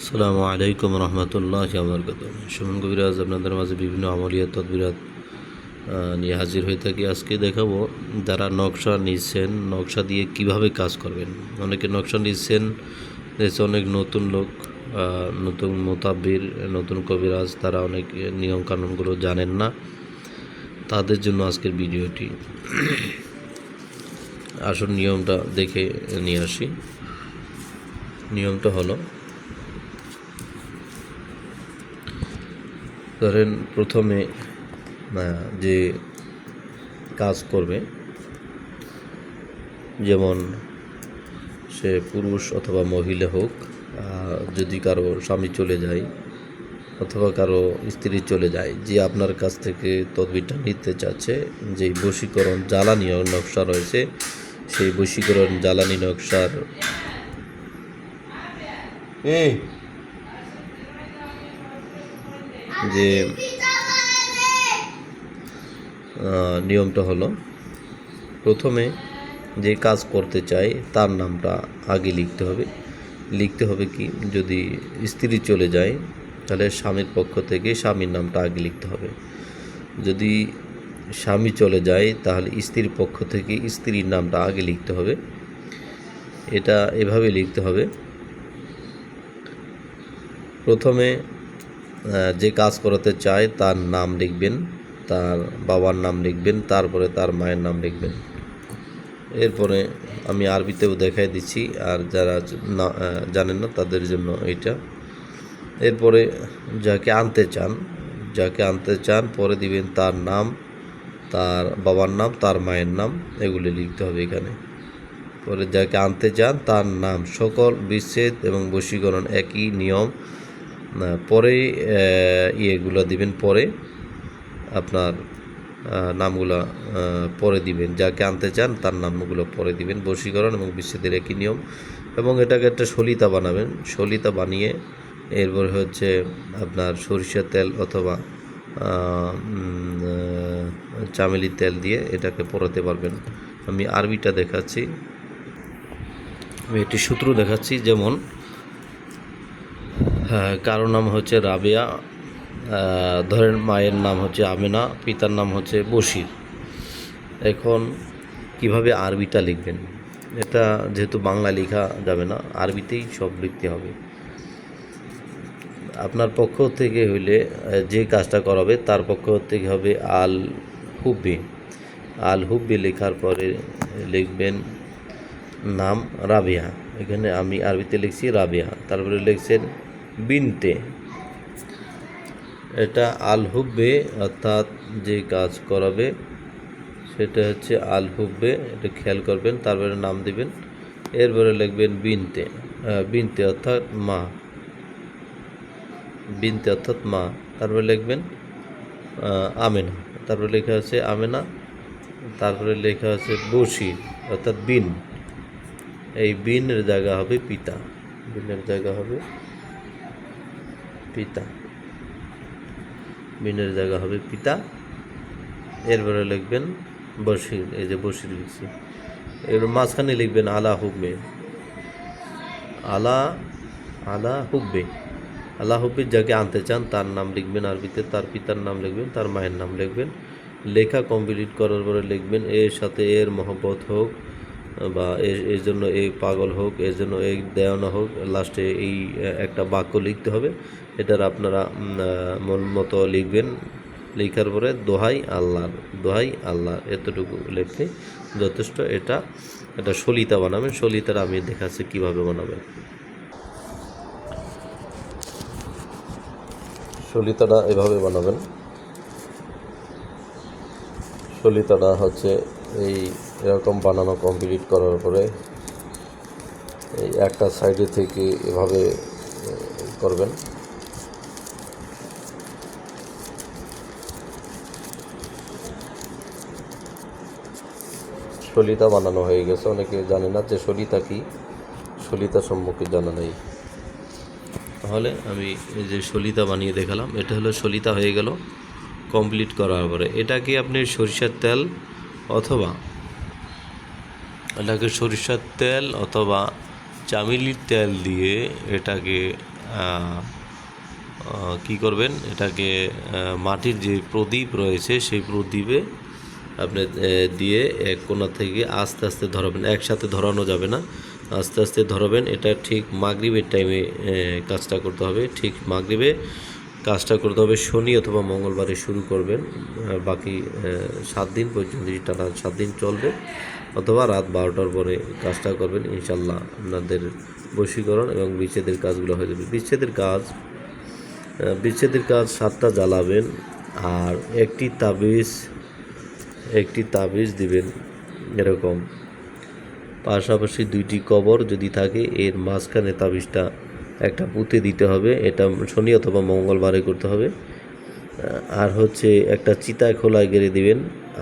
আসসালামু আলাইকুম রহমতুল্লাহ বরকাত। সুমন কবিরাজ আপনাদের মাঝে বিভিন্ন আমলিয়াত তদবিরাত নিয়ে হাজির হয়ে থাকি। আজকে দেখাবো যারা নকশা নিচ্ছেন, নকশা দিয়ে কিভাবে কাজ করবেন। অনেকে নকশা নিচ্ছেন, দেখছে অনেক নতুন লোক, নতুন মোতাব্বির, নতুন কবিরাজ, তারা অনেক নিয়মকানুনগুলো জানেন না। তাদের জন্য আজকের ভিডিওটি। আসল নিয়মটা দেখে নিয়ে আসি। নিয়মটা হলো, ধরেন প্রথমে যে কাজ করবে, যেমন সে পুরুষ অথবা মহিলা হোক, যদি কারো স্বামী চলে যায় অথবা কারো স্ত্রী চলে যায়, যে আপনার কাছ থেকে তদবিরটা নিতে চাচ্ছে, যেই বশীকরণ জ্বালানি নকশা রয়েছে, সেই বশীকরণ জ্বালানি নকশার যে নিয়মটা হলো, প্রথমে যে কাজ করতে চাই তার নামটা আগে লিখতে হবে কি, যদি স্ত্রী চলে যায় তাহলে স্বামীর পক্ষ থেকে স্বামীর নামটা আগে লিখতে হবে। যদি স্বামী চলে যায় তাহলে স্ত্রীর পক্ষ থেকে স্ত্রীর নামটা আগে লিখতে হবে। এটা এভাবে লিখতে হবে। প্রথমে যে কাজ করাতে চায় তার নাম লিখবেন, তার বাবার নাম লিখবেন, তারপরে তার মায়ের নাম লিখবেন। এরপরে আমি আরবিতেও দেখাই দিচ্ছি, আর যারা জানেন না তাদের জন্য এইটা। এরপরে যাকে আনতে চান পরে দিবেন তার নাম, তার বাবার নাম, তার মায়ের নাম, এগুলি লিখতে হবে এখানে। পরে যাকে আনতে চান তার নাম, সকল বিচ্ছেদ এবং বশীকরণ একই নিয়ম। পরে ইয়েগুলো দিবেন, পরে আপনার নামগুলো পরে দিবেন। যাকে আনতে চান তার নামগুলো পরে দিবেন। বশীকরণ এবং বিচ্ছেদের একই নিয়ম। এবং এটাকে একটা সলিতা বানাবেন। সলিতা বানিয়ে এরপরে হচ্ছে আপনার সরিষার তেল অথবা চামেলির তেল দিয়ে এটাকে পরাতে পারবেন। আমি আরবিটা দেখাচ্ছি, আমি একটি সূত্র দেখাচ্ছি। যেমন কারো নাম হচ্ছে রাবেয়া, ধরেন মায়ের নাম হচ্ছে আমেনা, পিতার নাম হচ্ছে বশির। এখন কিভাবে আরবিটা লিখবেন, এটা যেহেতু বাংলা লেখা যাবে না, আরবিতেই সব লিখতে হবে। আপনার পক্ষ থেকে হইলে যে কাজটা করাবে তার পক্ষ থেকে হবে আল হুব্বি লেখার পরে লিখবেন নাম রাবিয়া। এখানে আমি আরবিতে লিখছি রাবিয়া, তারপরে লিখছেন বিনতে। এটা আল হুব্বে, অর্থাৎ যে কাজ করাবে সেটা হচ্ছে আল হুব্বে, এটা খেয়াল করবেন। তারপরে নাম দিবেন, এরপরে লিখবেন বিনতে অর্থাৎ মা, তারপরে লিখবেন আমেনা, তারপরে লেখা আছে আমেনা, তারপরে লেখা আছে বশির অর্থাৎ বিন। এই বিনের জায়গা হবে পিতা, বিনের জায়গা হবে পিতা, এরপরে লিখবেন বশির, এই যে বশির লিখছি। এবার মাঝখানে লিখবেন আলা হুব্বে, যাকে আনতে চান তার নাম লিখবেন আরবিতে, তার পিতার নাম লিখবেন, তার মায়ের নাম লিখবেন। লেখা কমপ্লিট করার পরে লিখবেন এর সাথে এর মহব্বত হোক, বা এর জন্য এই পাগল হোক, এর জন্য এই দেওয়ানা হোক। লাস্টে এই একটা বাক্য লিখতে হবে। এটার আপনারা মন মতো লিখবেন। লেখার পরে দোহাই আল্লাহ, এতটুকু লিখলে যথেষ্ট। এটা সলিতা বানাবেন। সলিতাটা আমি দেখাচ্ছি কীভাবে বানাবেন। সলিতাটা এভাবে বানাবেন। সলিতাটা হচ্ছে এরকম বানানো কমপ্লিট করার পরে এই একটা সাইডে থেকে এভাবে করবেন। সলিতা বানানো হয়ে গেছে। অনেকে জানে না যে সলিতা কি, সলিতা সম্মুখে জানা নেই। তাহলে আমি এই যে সলিতা বানিয়ে দেখালাম, এটা হলো সলিতা হয়ে গেল কমপ্লিট করার পরে। এটাকে আপনি সরিষার তেল অথবা চামেলির তেল দিয়ে এটাকে কি করবেন, এটাকে মাটির যে প্রদীপ রয়েছে সেই প্রদীপে আপনি দিয়ে এক কোণা থেকে আস্তে আস্তে ধরাবেন, একসাথে ধরানো যাবে না, আস্তে আস্তে ধরাবেন। এটা ঠিক মাগরিবের টাইমে কাজটা করতে হবে, ঠিক মাগরিবে কাজটা করতে হবে। শনি অথবা মঙ্গলবারে শুরু করবেন, বাকি 7 দিন পর্যন্ত, টানা 7 দিন চলবে, অথবা রাত 12টার পরে কাজটা করবেন। ইনশাল্লাহ আপনাদের বশীকরণ এবং বিচ্ছেদের কাজগুলো হয়ে যাবে। বিচ্ছেদের কাজ 7টা জ্বালাবেন, আর একটি তাবিজ দিবেন এরকম, পাশাপাশি 2টি কবর যদি থাকে এর মাঝখানে তাবিজটা একটা পুঁতে দিতে হবে। এটা শনি অথবা মঙ্গলবারে করতে হবে। আর হচ্ছে একটা চিতায় খোলায় গেড়ে দিবেন।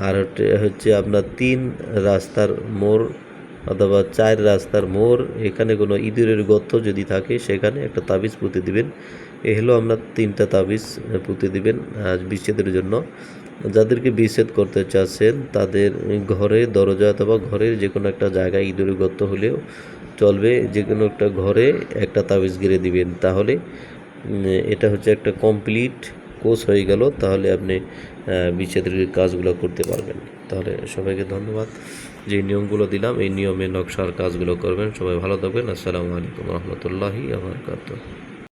আর হচ্ছে আপনার 3 রাস্তার মোড় অথবা 4 রাস্তার মোড়, এখানে কোনো ইঁদুরের গর্ত যদি থাকে সেখানে একটা তাবিজ পুঁতে দিবেন। এ হলো আপনার 3টা তাবিজ পুঁতে দিবেন বিচ্ছেদের জন্য। যাদেরকে বিচ্ছেদ করতে চাচ্ছেন তাদের ঘরে দরজা অথবা ঘরের যে কোনো একটা জায়গায় ইঁদুরের গর্ত হলেও চলবে, যে কোনো একটা ঘরে একটা তাবিজ গেড়ে দিবেন। তাহলে এটা হচ্ছে একটা কমপ্লিট কোর্স হয়ে গেল। তাহলে আপনি বিচ্ছেদের কাজগুলো করতে পারবেন। তাহলে সবাইকে ধন্যবাদ। যে নিয়মগুলো দিলাম এই নিয়মে নকশার কাজগুলো করবেন। সবাই ভালো থাকবেন। আসসালামু আলাইকুম রহমতুল্লাহি ওয়া বারাকাতুহু।